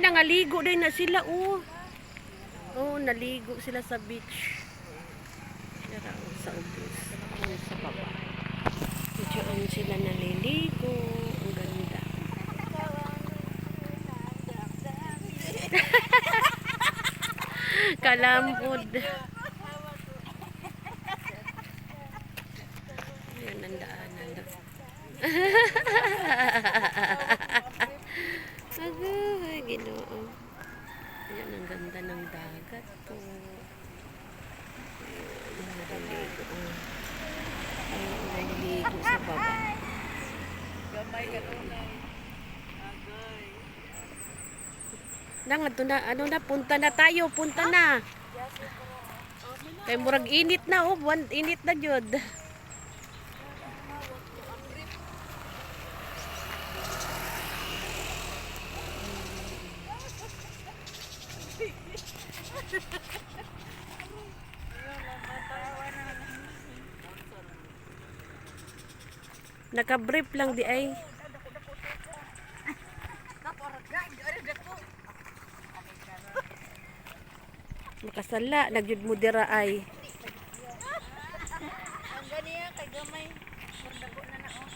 nangaligo din na sila, oh. Oh, naligo sila sa beach. Sa ubos. Sa baba. Diyan sila naliligo. Ang ganda. Kalambod. Yan ang daanan. Agay, Ginoo. Yan ang ganda ng dagat to. Naliligo. Naliligo sa baba. Gamay ka tunay. Agay. Ano na, punta na tayo, punta na. Kay murag init na, oh, init na jud. Naka-brief lang di ay. Makasala, nagyud mo dira ay. Ang ganiya kay gamay. Murdago na na oh.